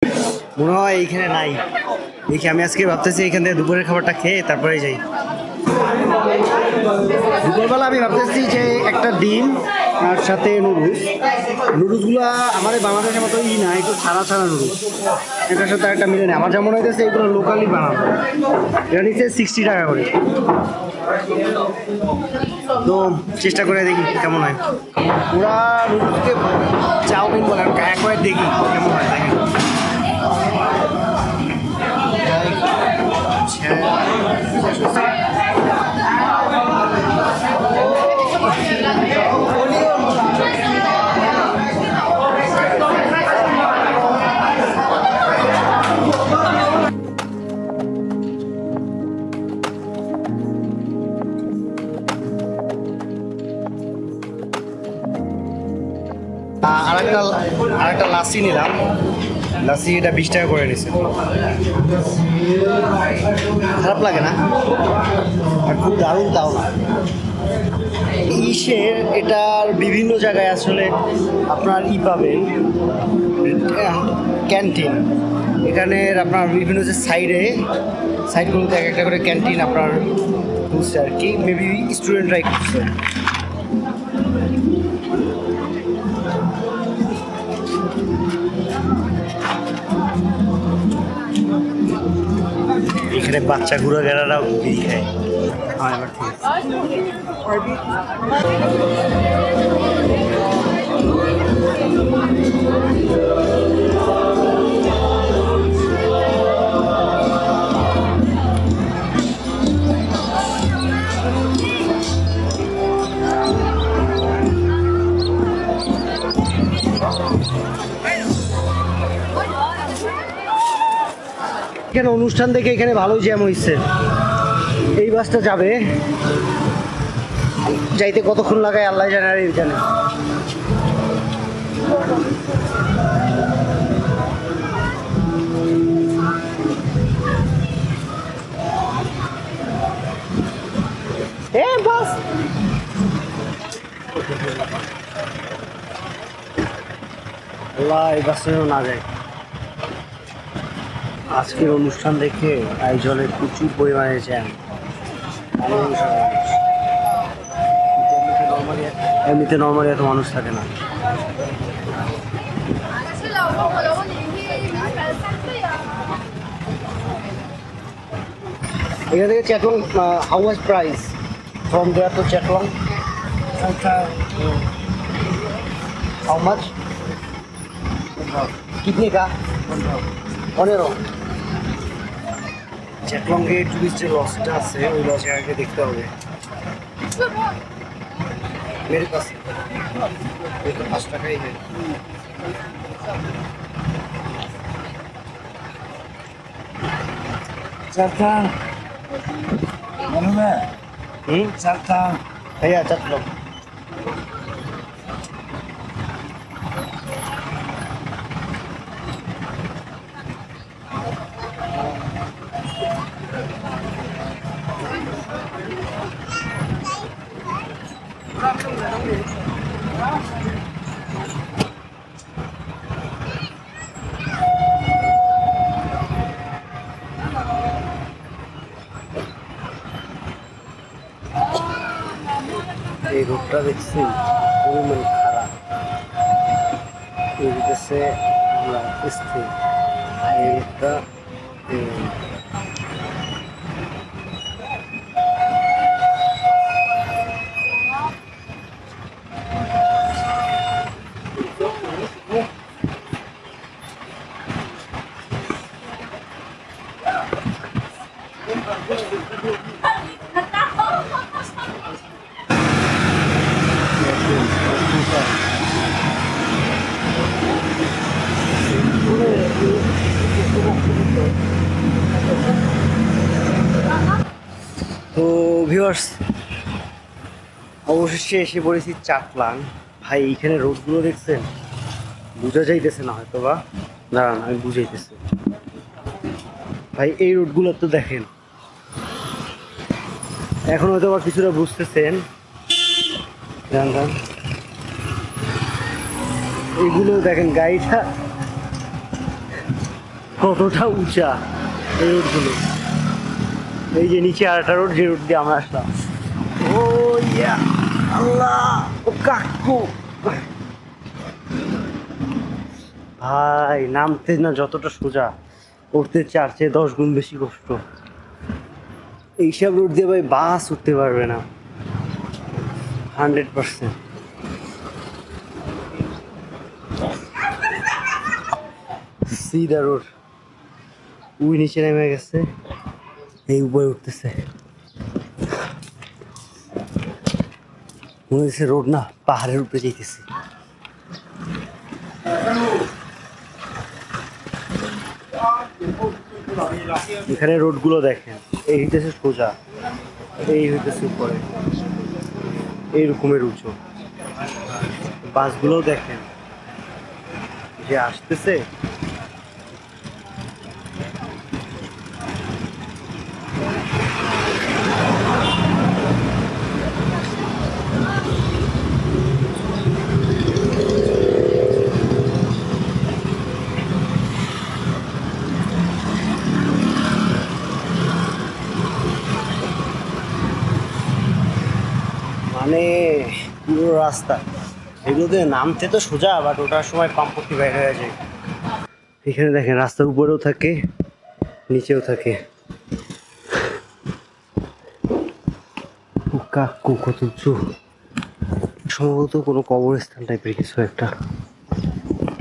মনে হয় এইখানে নাই। দেখি আমি আজকে ভাবতেছি এইখান থেকে দুপুরের খাবারটা খেয়ে তারপরে যাই। দুপুরবেলা আমি ভাবতেছি যে একটা ডিম আর সাথে নুডলসগুলো আমাদের বাংলাদেশের মতো না, একটু ছাড়া ছাড়া নুডলস, এটার সাথে একটা মিলে নেই। আমার যেমন হইতেছে এগুলো লোকালি বানানো, এটা নিচ্ছে 60 টাকা করে। তো চেষ্টা করে দেখি কেমন হয়। পুরা নুডলসকে চাউমিন বলে এক করে দেখি কেমন হয়। দেখেন আরেকটা লাসি নিলাম। লাসি এটা 20 টাকা করে নিছে, খারাপ লাগে না আর খুব দারুণ তাও না। ইসের এটার বিভিন্ন জায়গায় আসলে আপনার পাবেন ক্যান্টিন। এখানে আপনার বিভিন্ন যে সাইডগুলোতে এক একটা করে ক্যান্টিন আপনার খুঁজছে আর কি, মেবি স্টুডেন্টরাই খুঁজছে। এখানে বাচ্চা ঘুরাঘেরারাও বিড়ি খায়। হ্যাঁ, এবার ঠিক এখানে অনুষ্ঠান দেখে এখানে ভালোই জ্যাম হয়েছে। এই বাসটা যাবে, যাইতে কতক্ষণ লাগায় আল্লাহ জানে আর জানে। বাস আল্লাহ, এই বাসটা না যায়। আজকের অনুষ্ঠান দেখে আয়োজনে প্রচুর পরিমাণে জ্যাম। এমনিতে নর্মালি এত মানুষ থাকে না। এখান থেকে চ্যাটলং how much price from there to চ্যাটলং? How much? কিতনে কা? 15। চ্যাটলংয়ে টুরিস্টের লসটা আছে, ওই লসে আগে দেখতে হবে। मेरे पास ये तो 5 টাকাই है। चलता मालूम है? चलता भैया चल लो। এই রোডটা দেখছি পরিমাণ খারাপ, এই দেশে আমরা স্থির। এই রোডটা তো ভিউয়ার্স, অবশেষে এসে পড়েছি চাটলাং। ভাই এইখানে রোডগুলো দেখছেন, বোঝা যাইতেছে না হয়তো বা, দাঁড়ান আমি বুঝাইতেছি। ভাই এই রোডগুলো তো দেখেন, এখন হয়তো বা কিছুটা বুঝতেছেন। এইগুলো দেখেন, গাড়িটা কতটা উঁচা এই রোডগুলো। এই যে নিচে আরেকটা রোড, যে রোড দিয়ে আমরা আসলাম। ও ইয়া আল্লাহ, ও কাকু ভাই, নামতে না যতটা সোজা, উঠতে 4 চেয়ে 10 গুণ বেশি কষ্ট। এইসব রোড দিয়ে ভাই বাস উঠতে পারবে না 100%। সিধা রোড, ওই নিচে নেমে গেছে, এই উপরে উঠতেছে। মনে হচ্ছে রোড না পাহাড়ের উপরে যেতেছে। এখানে রোডগুলো দেখেন, এই হইতেছে সোজা, এই হইতেছে উপরে, এইরকমের উঁচু। বাসগুলো দেখেন যে আসতেছে, মানে পুরো রাস্তা এগুলোতে নামতে তো সোজা, বাট ওটার সময় পাম্পটি বাইরে হয়ে যায়। এখানে দেখেন রাস্তার উপরেও থাকে, নিচেও থাকে। কাকু কত উঁচু, সম্ভবত কোনো কবরস্থান টাইপের কিছু একটা।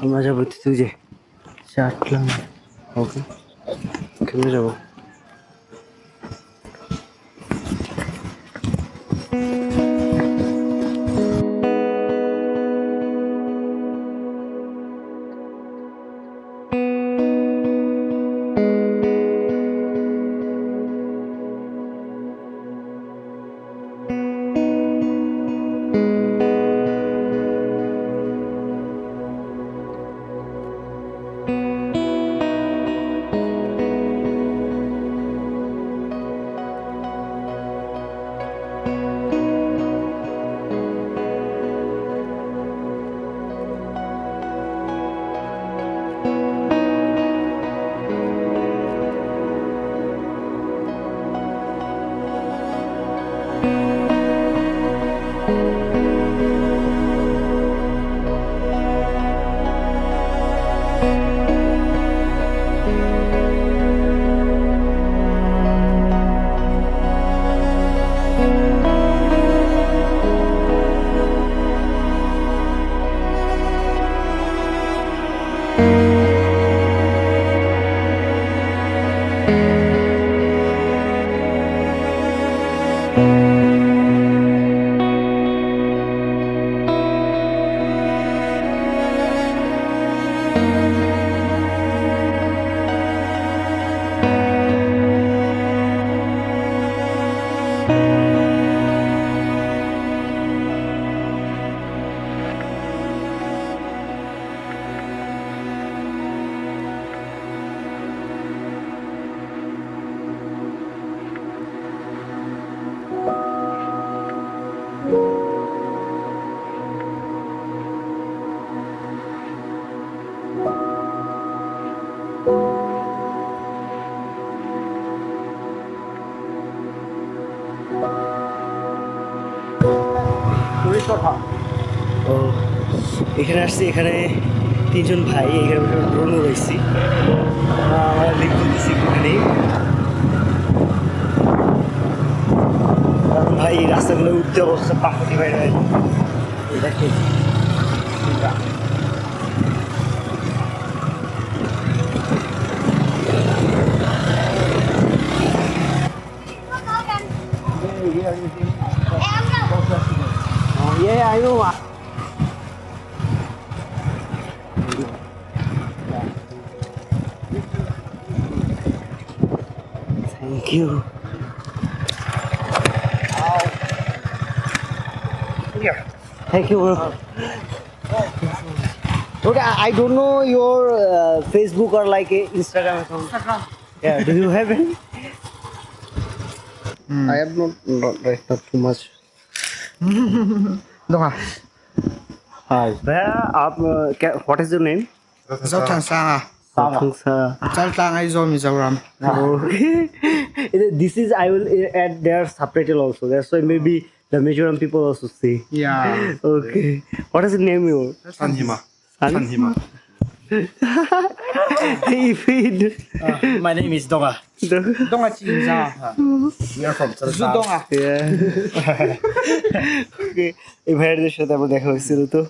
আমরা যাবো তুই যে চাটলাম, ওকে কেমনে যাবো? ও এখানে আসছি, এখানে 3জন ভাই, এখানে ড্রোন উড়াইছি, আমরা লিভ করতেছি এখানে। ভাই এই রাস্তাগুলো উঠতে অবস্থা পাখি বাইরে দেখে। Yeah, I know. Thank you. Thank you, bro. Okay, I don't know your Facebook or like Instagram account. Instagram. Yeah, do you have any? I have not too much. Đúng Hi. Where? What is your name? Dấu thằng xa à? Lapungsa. Saltang ay zo Mizoram. Okay. This is I will add their subtitle also. That's why maybe the Mizoram people also see. Yeah. Okay. What is the name your? Sanhima. San? Sanhima. If it. My name is Donga. Donga chinza. We are from Zu Salta. donga. Yeah. Okay. এই ভাইয়ের সাথে আমার দেখা হয়েছিল তো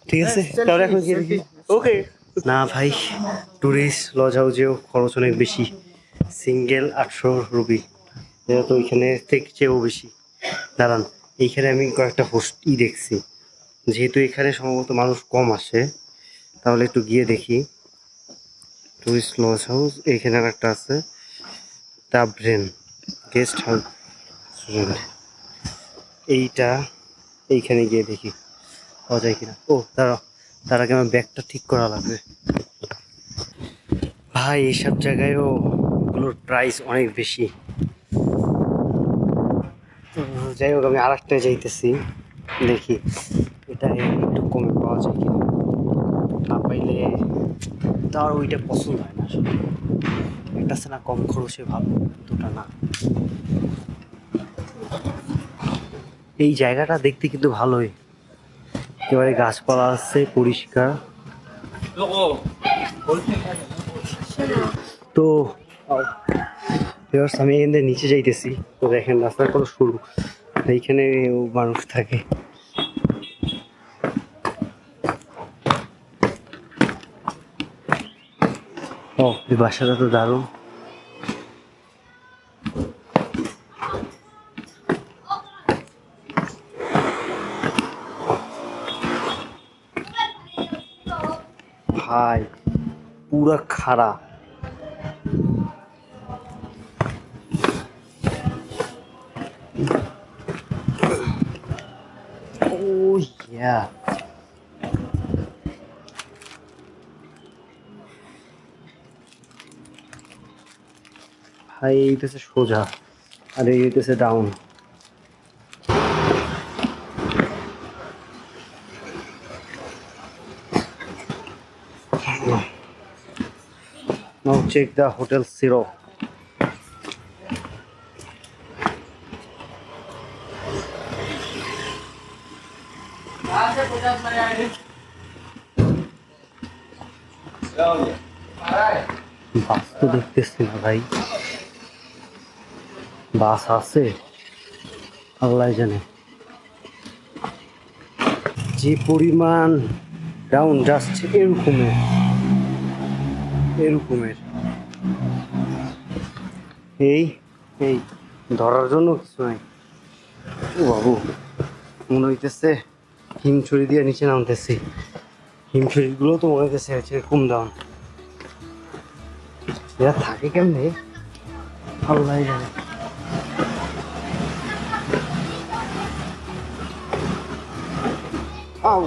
ঠিক আছে তাহলে এখন কি দেখি ওকে না ভাই টুরিস্ট লজ হাউসেও খরচ অনেক বেশি সিঙ্গেল 800 রুপি এটা তো ওইখানে থেকে চেয়েও বেশি দাঁড়ান এইখানে আমি কয়েকটা হোস্টই দেখছি যেহেতু এখানে সম্ভবত মানুষ কম আসে তাহলে একটু গিয়ে দেখি টুরিস্ট লজ হাউস এইখানে আর একটা আছে দ্য ব্রেন গেস্ট হাউস এইটা এইখানে গিয়ে দেখি পাওয়া যায় কিনা ও দাঁড়াও তার আগে আমার ব্যাগটা ঠিক করা লাগবে ভাই এইসব জায়গায়ও ওগুলোর প্রাইস অনেক বেশি তো যাই হোক আমি আর একটায় যাইতেছি দেখি এটা একটু কমে পাওয়া যায় কিনা না পাইলে তার ওইটা পছন্দ হয় না আসলে একটা আছে না কম খরচে ভালো দুটা না এই জায়গাটা দেখতে কিন্তু ভালোই একেবারে গাছপালা আছে পরিষ্কার তো viewers, আমি এখান থেকে নিচে যাইতেছি তো দেখেন রাস্তার কত সরু এইখানে মানুষ থাকে ও এই বাসাটা তো দারুণ ভাই পুরা খাড়া Oh yeah. ভাই এইটাছে সোজা আর এইটাছে down Now check the hotel Zero. Bus তো দেখতেছি না ভাই বাস আছে আল্লাহ জানে যে পরিমাণ ডাউন জাস্ট এরকমের এই এই ধরার জন্য কিছু নাই ও বাবু মনে হইতেছে হিমছড়ি দিয়ে নিচে নামতেছি হিমছড়িগুলো তো মনে হইতেছে কম দাম এরা থাকে কেমনে আল্লাহ জানে আও